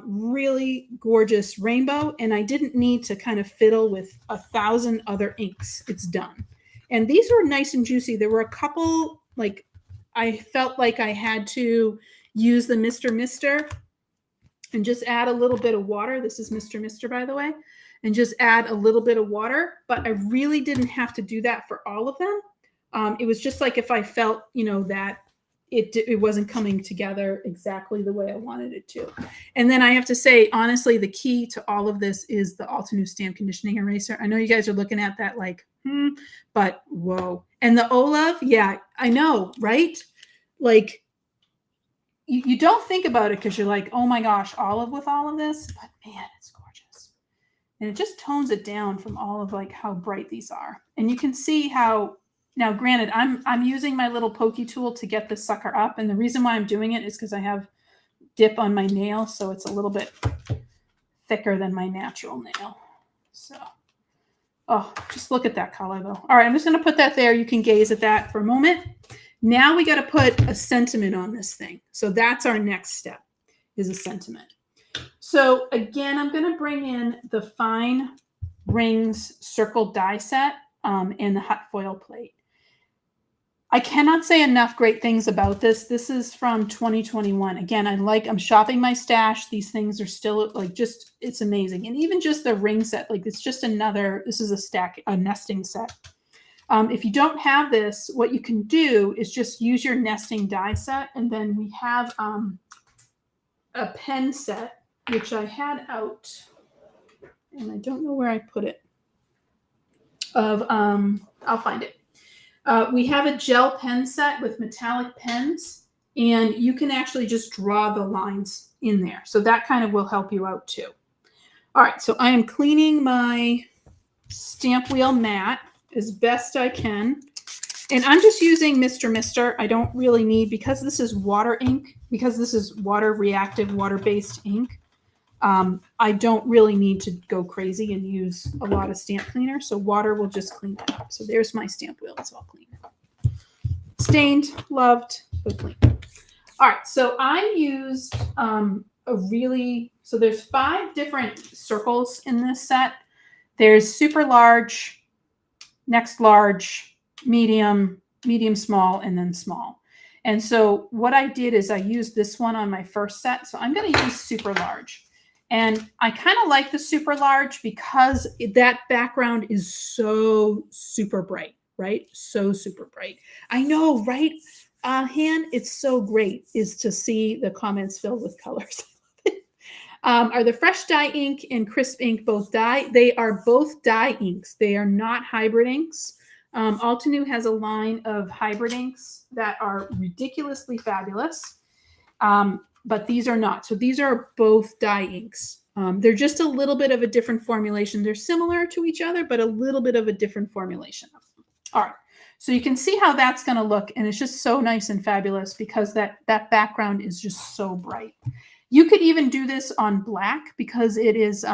Really gorgeous rainbow. And I didn't need to kind of fiddle with 1,000 other inks. It's done. And these were nice and juicy. There were a couple, like I felt like I had to use the Mr. Mister and just add a little bit of water. This is Mr. Mister, by the way. And just add a little bit of water. But I really didn't have to do that for all of them. It was just like if I felt, that it wasn't coming together exactly the way I wanted it to. And then I have to say, honestly, the key to all of this is the Altenew Stamp Conditioning Eraser. I know you guys are looking at that like, but whoa. And the Olaf, yeah, I know, right? Like, you don't think about it because you're like, oh my gosh, olive with all of this, but man, it's gorgeous. And it just tones it down from all of like how bright these are. And you can see how, now granted, I'm using my little pokey tool to get the sucker up. And the reason why I'm doing it is because I have dip on my nail. So it's a little bit thicker than my natural nail. So, oh, just look at that color though. All right, I'm just going to put that there. You can gaze at that for a moment. Now we got to put a sentiment on this thing. So that's our next step, is a sentiment. So again, I'm going to bring in the Fine Rings Circle die set and the hot foil plate. I cannot say enough great things about this. This is from 2021. Again, I'm shopping my stash. These things are still like it's amazing. And even just the ring set, like it's just this is a nesting set. If you don't have this, what you can do is just use your nesting die set. And then we have a pen set, which I had out, and I don't know where I put it. I'll find it. We have a gel pen set with metallic pens, and you can actually just draw the lines in there. So that kind of will help you out too. All right, so I am cleaning my stamp wheel mat as best I can. And I'm just using Mr. Mister. I don't really need, because this is water ink, because this is water reactive, water-based ink, I don't really need to go crazy and use a lot of stamp cleaner. So water will just clean that up. So there's my stamp wheel. It's all clean. Stained, loved, but clean. All right. So I used so there's 5 different circles in this set. There's super large, next large, medium, medium small, and then small. And so what I did is I used this one on my first set. So I'm going to use super large. And I kind of like the super large because that background is so super bright, right? So super bright. I know, right? Han, it's so great is to see the comments filled with colors. Are the Fresh Dye ink and Crisp ink both dye? They are both dye inks. They are not hybrid inks. Altenew has a line of hybrid inks that are ridiculously fabulous. but these are not. So these are both dye inks. They're just a little bit of a different formulation. They're similar to each other, but a little bit of a different formulation of them. All right. So you can see how that's going to look, and it's just so nice and fabulous because that background is just so bright. You could even do this on black because it is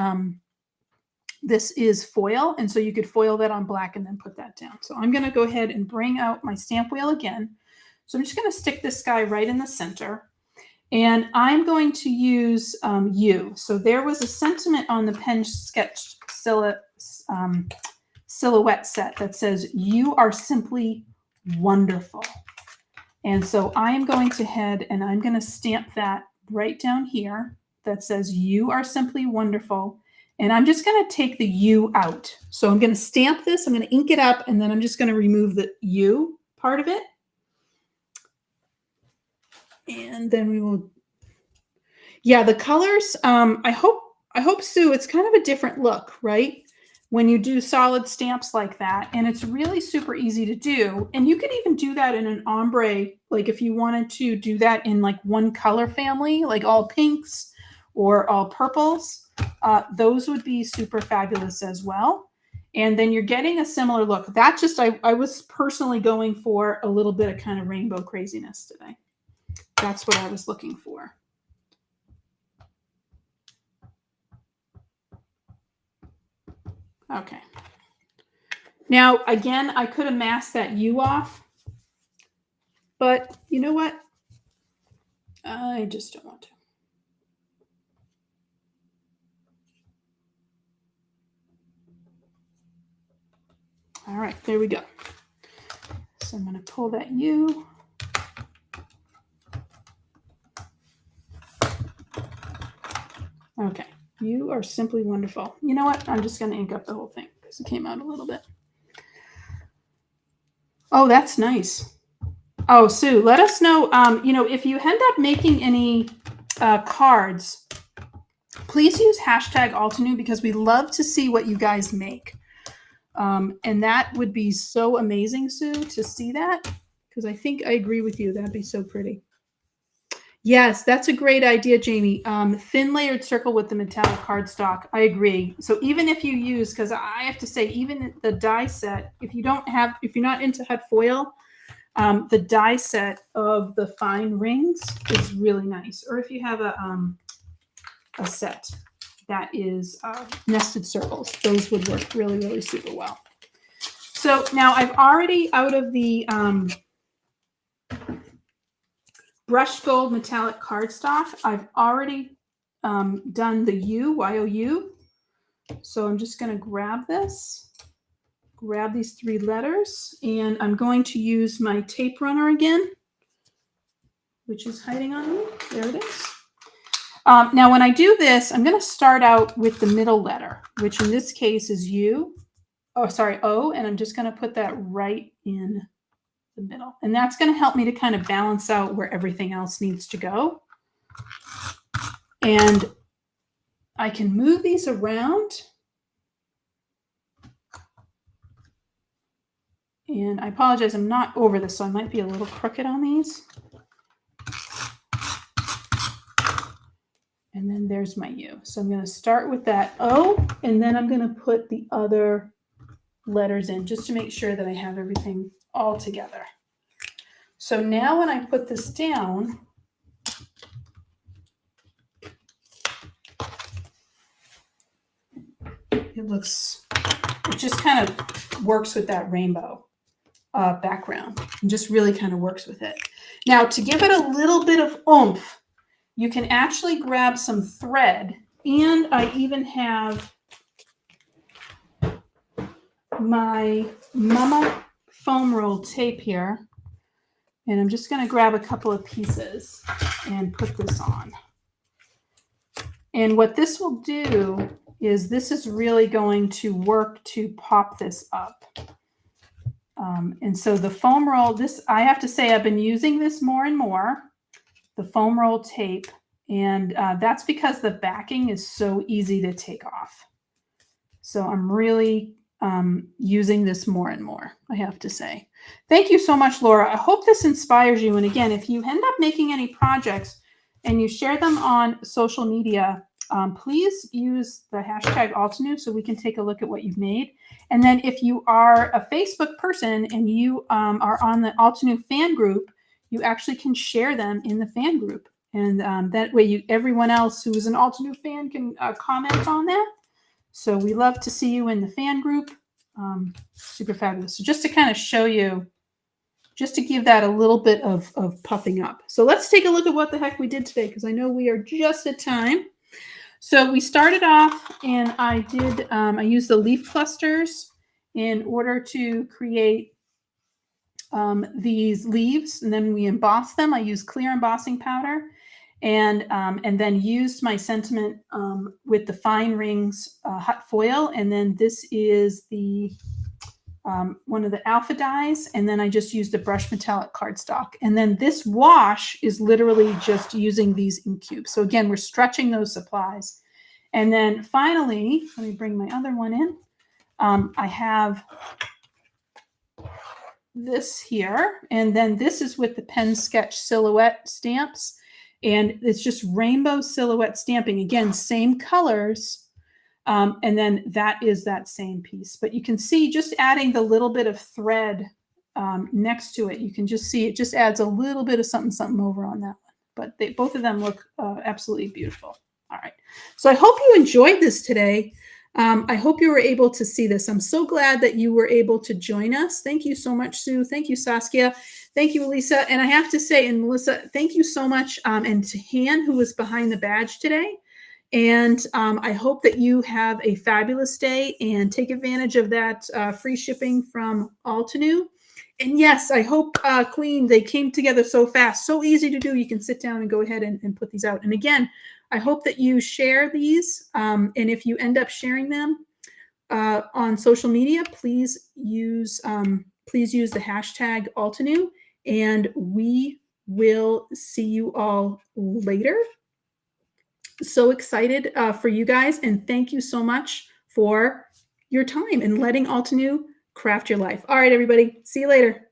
this is foil, and so you could foil that on black and then put that down. So I'm going to go ahead and bring out my stamp wheel again. So I'm just going to stick this guy right in the center, and I'm going to use you. So there was a sentiment on the Pen Sketch silhouette set that says, "You are simply wonderful." And so I am going to head and I'm going to stamp that right down here that says, "You are simply wonderful." And I'm just going to take the U out. So I'm going to stamp this, I'm going to ink it up, and then I'm just going to remove the U part of it. And then we will, yeah, the colors, I hope, Sue, it's kind of a different look, right? When you do solid stamps like that, and it's really super easy to do. And you could even do that in an ombre, like if you wanted to do that in like one color family, like all pinks or all purples, those would be super fabulous as well. And then you're getting a similar look. That just, I was personally going for a little bit of kind of rainbow craziness today. That's what I was looking for. Okay. Now, again, I could have masked that U off, but you know what? I just don't want to. All right, there we go. So I'm going to pull that U. Okay, you are simply wonderful. You know what? I'm just going to ink up the whole thing because it came out a little bit. Oh, that's nice. Oh, Sue, let us know, you know, if you end up making any cards, please use hashtag Altenew because we love to see what you guys make. And that would be so amazing, Sue, to see that, because I think I agree with you. That'd be so pretty. Yes, that's a great idea, Jamie. Thin layered circle with the metallic cardstock. I agree. So even if you use, because I have to say, even the die set, if you're not into hot foil, the die set of the fine rings is really nice. Or if you have a set that is nested circles, those would work really, really super well. So now I've already, out of the brushed gold metallic cardstock, I've already done the U, Y-O-U. So I'm just going to grab this, grab these 3 letters, and I'm going to use my tape runner again, which is hiding on me. There it is. Now, when I do this, I'm going to start out with the middle letter, which in this case is U. Oh, sorry, O, and I'm just going to put that right in the middle. And that's going to help me to kind of balance out where everything else needs to go. And I can move these around. And I apologize, I'm not over this, so I might be a little crooked on these. And then there's my U. So I'm going to start with that O, and then I'm going to put the other letters in just to make sure that I have everything all together. So now when I put this down, it just kind of works with that rainbow background and just really kind of works with it. Now, to give it a little bit of oomph, you can actually grab some thread, and I even have my Mama foam roll tape here, and I'm just going to grab a couple of pieces and put this on. And what this will do is this is really going to work to pop this up. And so the foam roll, this, I have to say, I've been using this more and more, the foam roll tape, and that's because the backing is so easy to take off. So I'm really using this more and more, I have to say. Thank you so much, Laura. I hope this inspires you. And again, if you end up making any projects, and you share them on social media, please use the hashtag Altenew so we can take a look at what you've made. And then if you are a Facebook person and you are on the Altenew fan group, you actually can share them in the fan group. And that way everyone else who is an Altenew fan can comment on that. So we love to see you in the fan group. Super fabulous. So just to kind of show you, just to give that a little bit of puffing up. So let's take a look at what the heck we did today, because I know we are just at time. So we started off and I used the leaf clusters in order to create these leaves, and then we embossed them. I used clear embossing powder and then used my sentiment with the fine rings hot foil. And then this is the one of the alpha dyes, and then I just used a brush metallic cardstock. And then this wash is literally just using these ink cubes. So again, we're stretching those supplies. And then finally, let me bring my other one in. I have this here, and then this is with the Pen Sketch silhouette stamps, and it's just rainbow silhouette stamping. Again, same colors. And then that is that same piece. But you can see just adding the little bit of thread next to it, you can just see it just adds a little bit of something over on that one. But both of them look absolutely beautiful. All right. So I hope you enjoyed this today. I hope you were able to see this. I'm so glad that you were able to join us. Thank you so much, Sue. Thank you, Saskia. Thank you, Elisa. And I have to say, and Melissa, thank you so much. And to Han, who was behind the badge today. And I hope that you have a fabulous day and take advantage of that free shipping from Altenew. And yes, I hope, Queen, they came together so fast, so easy to do. You can sit down and go ahead and put these out. And again, I hope that you share these. And if you end up sharing them on social media, please use the hashtag Altenew. And we will see you all later. So excited for you guys, and thank you so much for your time and letting Altenew craft your life. All right, everybody. See you later.